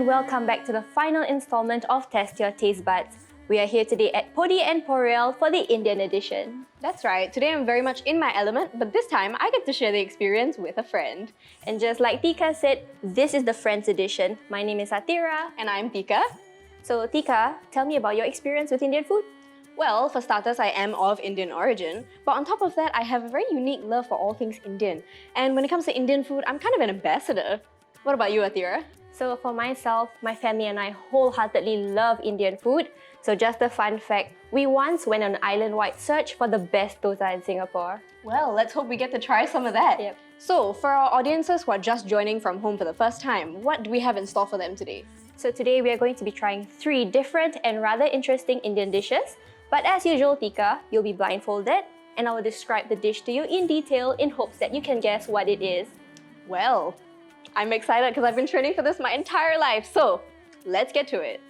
and welcome back to the final installment of Test Your Tastebuds. We are here today at Podi and Porel for the Indian edition. That's right, today I'm very much in my element, but this time I get to share the experience with a friend. And just like Tika said, this is the Friends edition. My name is Atira. And I'm Tika. So Tika, tell me about your experience with Indian food. Well, for starters, I am of Indian origin, but on top of that, I have a very unique love for all things Indian. And when it comes to Indian food, I'm kind of an ambassador. What about you, Atira? So for myself, my family and I wholeheartedly love Indian food. So just a fun fact, we once went on an island-wide search for the best dosa in Singapore. Well, let's hope we get to try some of that. Yep. So, for our audiences who are just joining from home for the first time, what do we have in store for them today? So today we are going to be trying 3 different and rather interesting Indian dishes. But as usual, Tika, you'll be blindfolded and I will describe the dish to you in detail in hopes that you can guess what it is. Well, I'm excited because I've been training for this my entire life, so let's get to it.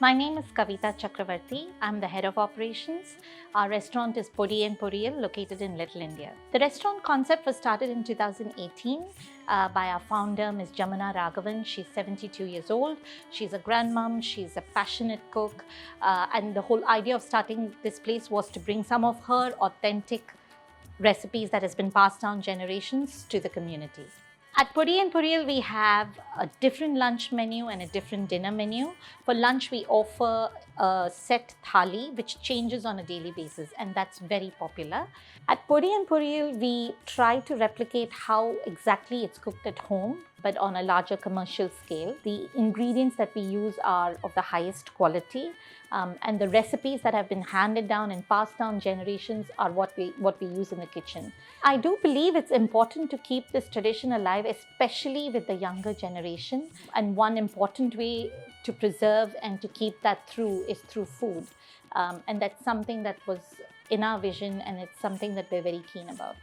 My name is Kavita Chakravarti. I'm the head of operations. Our restaurant is Podi and Porel, located in Little India. The restaurant concept was started in 2018 by our founder, Ms. Jamuna Raghavan. She's 72 years old. She's a grandmom. She's a passionate cook. And the whole idea of starting this place was to bring some of her authentic recipes that has been passed down generations to the community. At Podi and Porel, we have a different lunch menu and a different dinner menu. For lunch, we offer a set thali, which changes on a daily basis, and that's very popular. At Podi and Porel, we try to replicate how exactly it's cooked at home, but on a larger commercial scale. The ingredients that we use are of the highest quality, and the recipes that have been handed down and passed down generations are what we use in the kitchen. I do believe it's important to keep this tradition alive, especially with the younger generation. And one important way to preserve and to keep that through is through food. And that's something that was in our vision, and it's something that we're very keen about.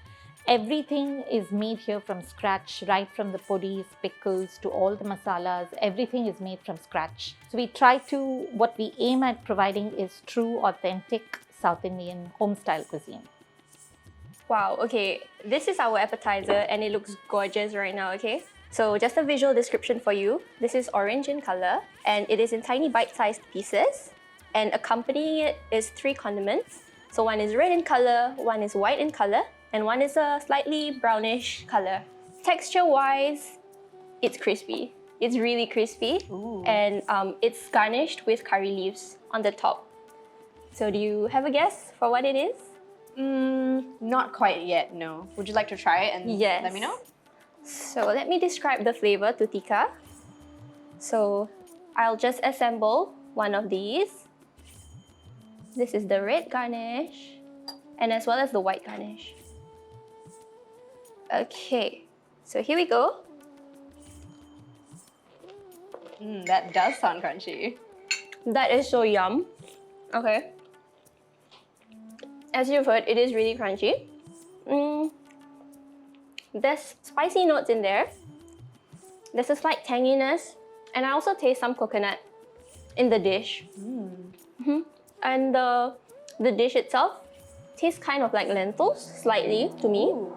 Everything is made here from scratch, right from the podis, pickles to all the masalas. Everything is made from scratch. So what we aim at providing is true, authentic South Indian home-style cuisine. Wow, okay, this is our appetizer and it looks gorgeous right now, okay? So just a visual description for you. This is orange in color and it is in tiny bite-sized pieces. And accompanying it is 3 condiments. So one is red in color, one is white in color, and one is a slightly brownish color. Texture-wise, it's crispy. It's really crispy. Ooh. And it's garnished with curry leaves on the top. So do you have a guess for what it is? Not quite yet, no. Would you like to try it and Yes. let me know? So let me describe the flavor to Tika. So I'll just assemble one of these. This is the red garnish and as well as the white garnish. Okay, so here we go. That does sound crunchy. That is so yum. Okay. As you've heard, it is really crunchy. There's spicy notes in there. There's a slight tanginess. And I also taste some coconut in the dish. And the dish itself tastes kind of like lentils, slightly, to me. Ooh.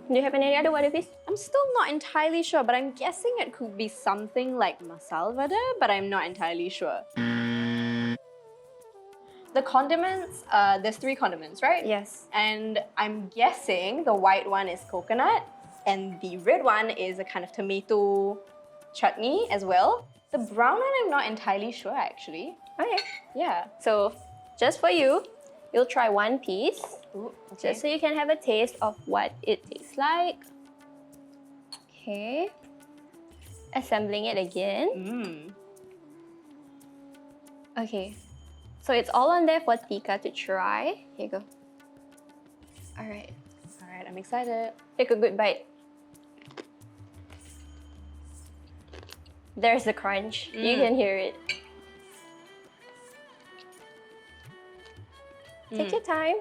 Do you have any other what it is? I'm still not entirely sure, but I'm guessing it could be something like masala vada, but I'm not entirely sure. The condiments, there's 3 condiments, right? Yes. And I'm guessing the white one is coconut and the red one is a kind of tomato chutney as well. The brown one, I'm not entirely sure actually. Okay. Yeah. So, just for you, you'll try one piece. Ooh, okay. Just so you can have a taste of what it tastes like. Okay. Assembling it again. Okay. So it's all on there for Tika to try. Here you go. Alright. Alright, I'm excited. Take a good bite. There's the crunch. You can hear it. Take your time.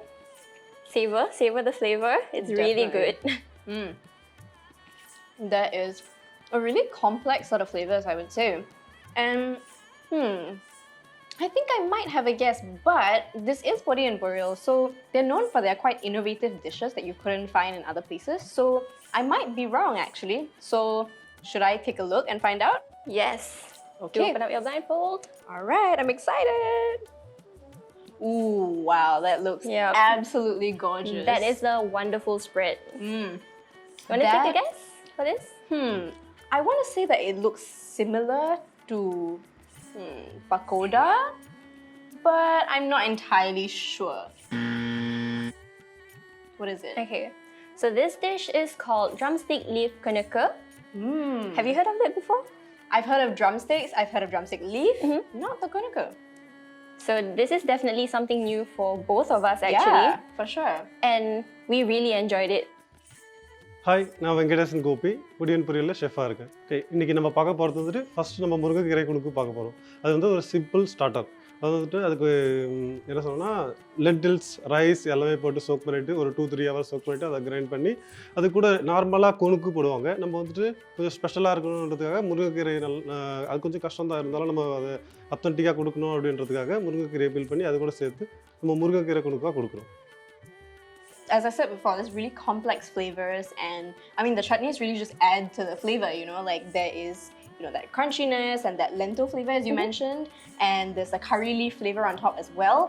Savor the flavor. It's really good. That is a really complex sort of flavors, I would say. And I think I might have a guess, but this is Podi and Porel, so they're known for their quite innovative dishes that you couldn't find in other places. So I might be wrong actually. So Should I take a look and find out? Yes. Okay. Do open up your blindfold. All right, I'm excited. Ooh, wow, that looks Yep. absolutely gorgeous. That is a wonderful spread. Mm. You want to take a guess for this? I want to say that it looks similar to pakoda, but I'm not entirely sure. What is it? Okay. So this dish is called Drumstick Leaf Kunuka. Have you heard of it before? I've heard of drumsticks, I've heard of drumstick leaf, not the kunuka. So this is definitely something new for both of us actually. Yeah, for sure. And we really enjoyed it. Hi நான் வெங்கடேசன் கோபி பொடியன் பொரியலில் ஷெஃபாக இருக்கேன். Okay, இன்றைக்கி நம்ம பார்க்க போகிறது வந்துட்டு first நம்ம முருங்கைக்கீரை குணுக்கு பார்க்க போகிறோம். அது வந்து ஒரு சிம்பிள் ஸ்டார்டர். அது வந்துட்டு அதுக்கு என்ன சொல்லணும்னா லென்டில்ஸ் ரைஸ் எல்லாமே போட்டு சோக் பண்ணிவிட்டு ஒரு 2-3 ஹவர்ஸ் சோக் பண்ணிவிட்டு அதை கிரைண்ட் பண்ணி அது கூட நார்மலாக குணுக்கு போடுவாங்க. நம்ம வந்துட்டு கொஞ்சம் ஸ்பெஷலாக இருக்கணுன்றதுக்காக முருங்கைக்கீரை அது கொஞ்சம் கஷ்டம் தான் இருந்தாலும் நம்ம அதை அத்தன்டிக்காக கொடுக்கணும் அப்படின்றதுக்காக முருங்கைக்கீரையை பில் பண்ணி அது கூட சேர்த்து நம்ம முருங்கைக்கீரை குணுக்காக கொடுக்குறோம். As I said before, there's really complex flavors, and I mean the chutneys really just add to the flavor, you know, like there is, you know, that crunchiness and that lentil flavor as you mentioned, and there's a curry leaf flavor on top as well.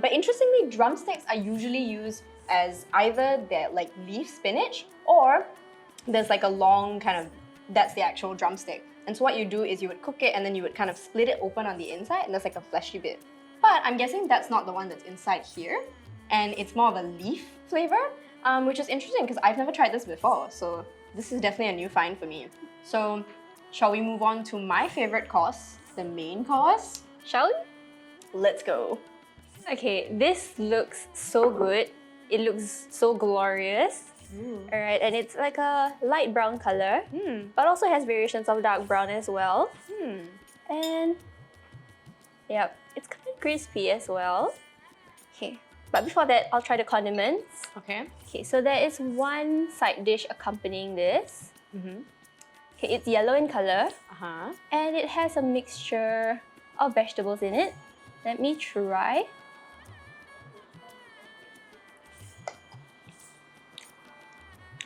But interestingly, drumsticks are usually used as either their like leaf spinach, or there's like a long kind of, that's the actual drumstick. And so what you do is you would cook it and then you would kind of split it open on the inside, and there's like a fleshy bit. But I'm guessing that's not the one that's inside here. And it's more of a leaf flavor, which is interesting because I've never tried this before. So this is definitely a new find for me. So shall we move on to my favorite course, the main course? Shall we? Let's go. Okay, this looks so good. It looks so glorious. Alright, and it's like a light brown color, but also has variations of dark brown as well. And yep, it's kind of crispy as well. Okay, but before that, I'll try the condiments. Okay. Okay, so there is one side dish accompanying this. Okay, it's yellow in color, and it has a mixture of vegetables in it. Let me try.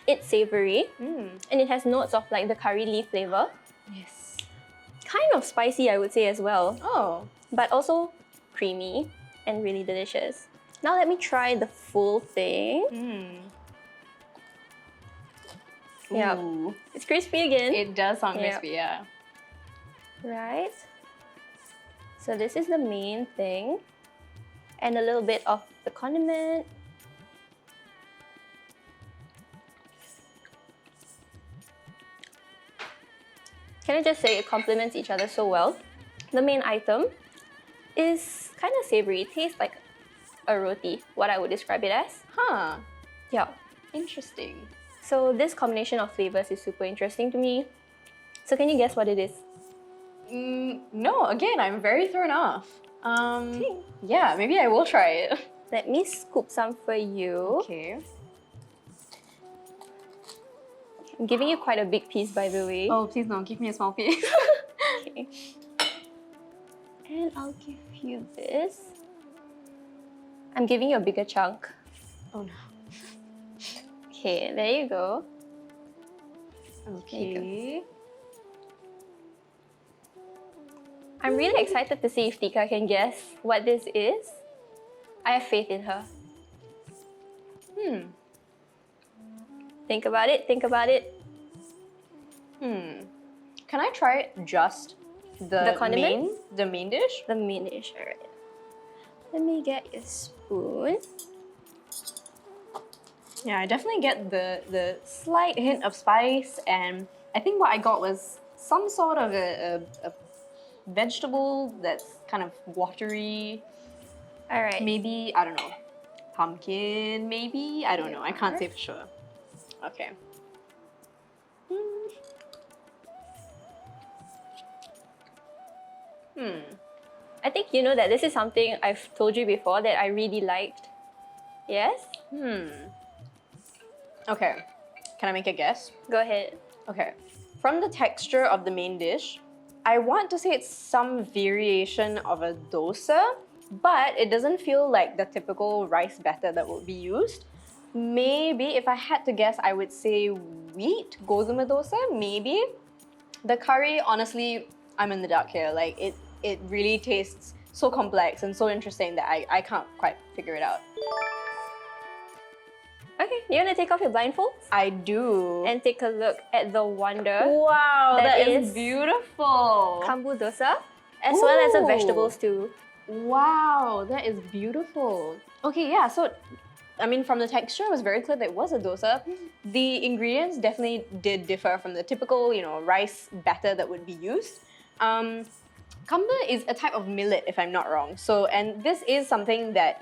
It's savory, and it has notes of like the curry leaf flavor. Yes. Kind of spicy, I would say as well, Oh. but also creamy and really delicious. Now let me try the full thing. Yeah, Ooh. it's crispy again. It does sound Yep. crispy, yeah. Right. So this is the main thing, and a little bit of the condiment. Can I just say it complements each other so well? The main item is kind of savory. It tastes like a roti, what I would describe it as. Huh. Yeah. Interesting. So this combination of flavors is super interesting to me. So can you guess what it is? No, again, I'm very thrown off. Yeah, maybe I will try it. Let me scoop some for you. Okay. I'm giving you quite a big piece, by the way. Oh, please no, give me a small piece. Okay. And I'll give you this. I'm giving you a bigger chunk. Oh no. Okay, there you go. Okay. I'm really excited to see if Tika can guess what this is. I have faith in her. Think about it, think about it. Can I try just the condiment? main dish? The main dish, alright. Let me get your spoon. Yeah, I definitely get the slight hint of spice, and I think what I got was some sort of a vegetable that's kind of watery. Alright. Maybe, I don't know, pumpkin, maybe? I don't know, I can't say for sure. Okay. I think you know that this is something I've told you before that I really liked. Yes? Okay, can I make a guess? Go ahead. Okay, from the texture of the main dish, I want to say it's some variation of a dosa, but it doesn't feel like the typical rice batter that would be used. Maybe if I had to guess, I would say wheat gozuma dosa, maybe. The curry, honestly, I'm in the dark here. Like it really tastes so complex and so interesting that I can't quite figure it out. Okay, you want to take off your blindfolds? I do. And take a look at the wonder. Wow, that is is beautiful. Kambu dosa, as well as the Ooh. vegetables too. Wow, that is beautiful. Okay, yeah, so I mean, from the texture, it was very clear that it was a dosa. The ingredients definitely did differ from the typical, rice batter that would be used. Kambu is a type of millet, if I'm not wrong. So, and this is something that,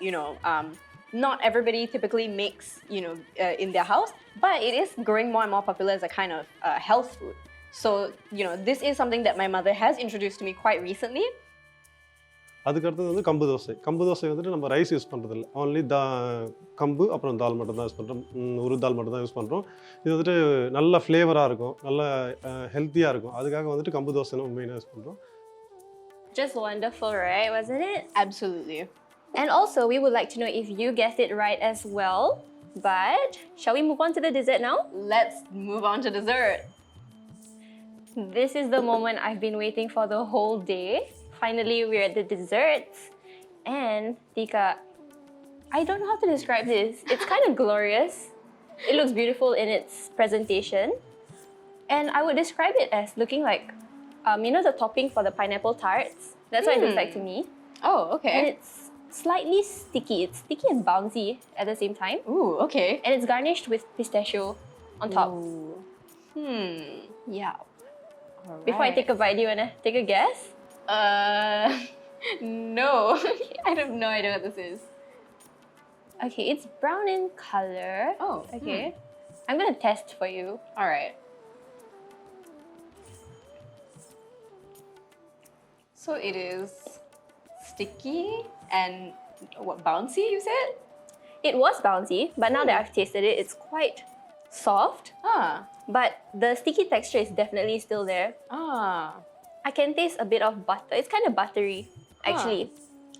not everybody typically makes, in their house, but it is growing more and more popular as a kind of health food. So, this is something that my mother has introduced to me quite recently. அதுக்கு அடுத்தது வந்து கம்பு தோசை. கம்பு தோசை வந்துட்டு நம்ம rice use பண்ணுறதில்ல. Only கம்பு அப்புறம் தால் மட்டும் தான் யூஸ் பண்ணுறோம். ஒரு தால் மட்டும் தான் யூஸ் பண்ணுறோம். இது வந்துட்டு நல்ல ஃப்ளேவராக இருக்கும், நல்ல ஹெல்த்தியாக இருக்கும். அதுக்காக வந்துட்டு கம்பு தோசை நம்ம மெயினாக யூஸ் பண்ணுறோம். Just wonderful, right? Wasn't it? Absolutely. And also, we would like to know if you guessed it right as well. But shall we move on to the dessert now? Let's move on to dessert. This is the moment I've been waiting for the whole day. Finally, we're at the desserts. And Tika, I don't know how to describe this. It's kind of glorious. It looks beautiful in its presentation. And I would describe it as looking like, the topping for the pineapple tarts. That's what it looks like to me. Oh, okay. And it's slightly sticky. It's sticky and bouncy at the same time. Ooh, okay. And it's garnished with pistachio on top. Ooh. Yeah. All Before I right. take a bite, do you want to take a guess? No. I have no idea what this is. Okay, it's brown in color. Oh, Okay. I'm going to test for you. All right. So it is sticky and what, bouncy, you said? It was bouncy, but now that I've tasted it, it's quite soft. Ah. But the sticky texture is definitely still there. Ah. I can taste a bit of butter. It's kind of buttery, actually.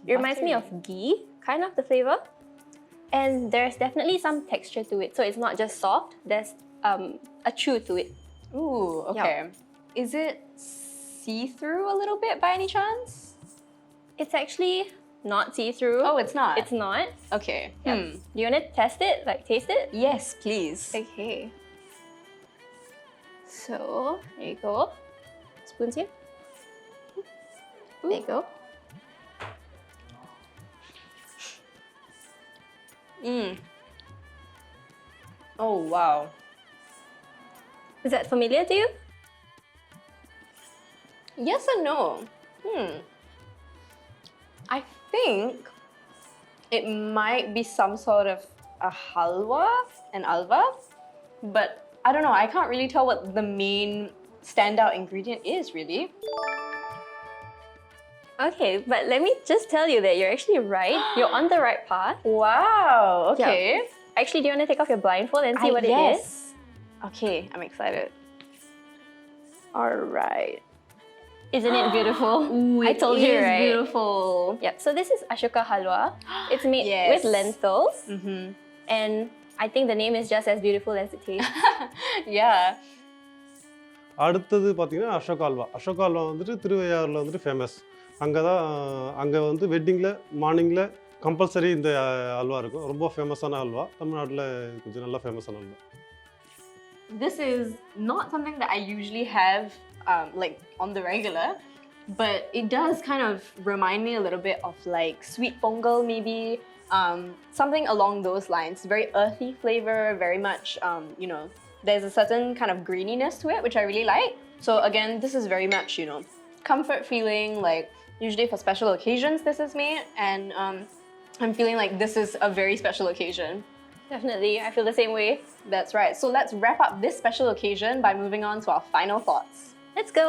It reminds me of ghee, kind of the flavor. And there's definitely some texture to it. So it's not just soft, there's a chew to it. Ooh, okay. Is it see-through a little bit by any chance? It's actually not see-through. Oh, it's not? It's not. Okay. Yep. Do you want to test it? Like, taste it? Yes, please. Okay. So, there you go. Spoons here. There you go. Oh, wow. Is that familiar to you? Yes and no. I think it might be some sort of a halwa, an alva, but I don't know. I can't really tell what the main standout ingredient is, really. Okay, but let me just tell you that you're actually right. You're on the right path. Wow, okay. Actually, do you want to take off your blindfold and see what it is? Okay, I'm excited. All right. Isn't it beautiful? Ooh, I told you, right? Beautiful. Yep, so this is Ashoka Halwa. It's made Yes. with lentils. Mm-hmm. And I think the name is just as beautiful as it tastes. Yeah. அடுத்தது பார்த்தீங்கன்னா அசோக் அல்வா. அசோக் அல்வா வந்துட்டு திருவையாறில் வந்துட்டு famous. அங்கே வந்து வெட்டிங்கில் மார்னிங்கில் compulsory இந்த அல்வா இருக்கும். ரொம்ப ஃபேமஸான அல்வா. தமிழ்நாட்டில் கொஞ்சம் நல்லா ஃபேமஸான halwa. This is not something that I usually have like on the regular, but it does kind of remind me a little bit of like sweet pongal maybe, something along those lines. Very earthy flavor, very much, there's a certain kind of greeniness to it, which I really like. So again, this is very much, comfort feeling, like usually for special occasions this is made, and I'm feeling like this is a very special occasion. Definitely, I feel the same way. That's right. So let's wrap up this special occasion by moving on to our final thoughts. Let's go.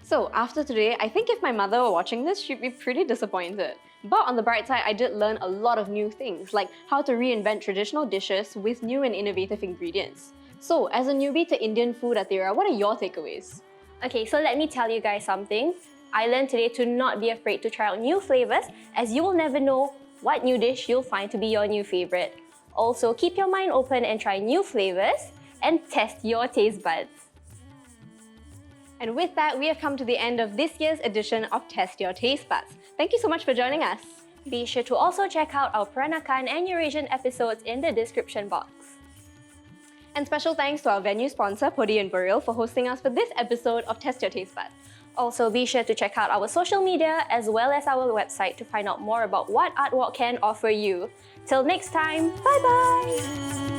So after today, I think if my mother were watching this, she'd be pretty disappointed. But on the bright side, I did learn a lot of new things, like how to reinvent traditional dishes with new and innovative ingredients. So as a newbie to Indian food at Tera, what are your takeaways? Okay, so let me tell you guys something. I learned today to not be afraid to try out new flavors, as you will never know what new dish you'll find to be your new favorite. Also, keep your mind open and try new flavors and test your taste buds. And with that, we have come to the end of this year's edition of Test Your Tastebuds. Thank you so much for joining us. Be sure to also check out our Peranakan and Eurasian episodes in the description box. And special thanks to our venue sponsor, Podi and Burial, for hosting us for this episode of Test Your Tastebuds. Also, be sure to check out our social media as well as our website to find out more about what ARTWALK can offer you. Till next time, bye-bye!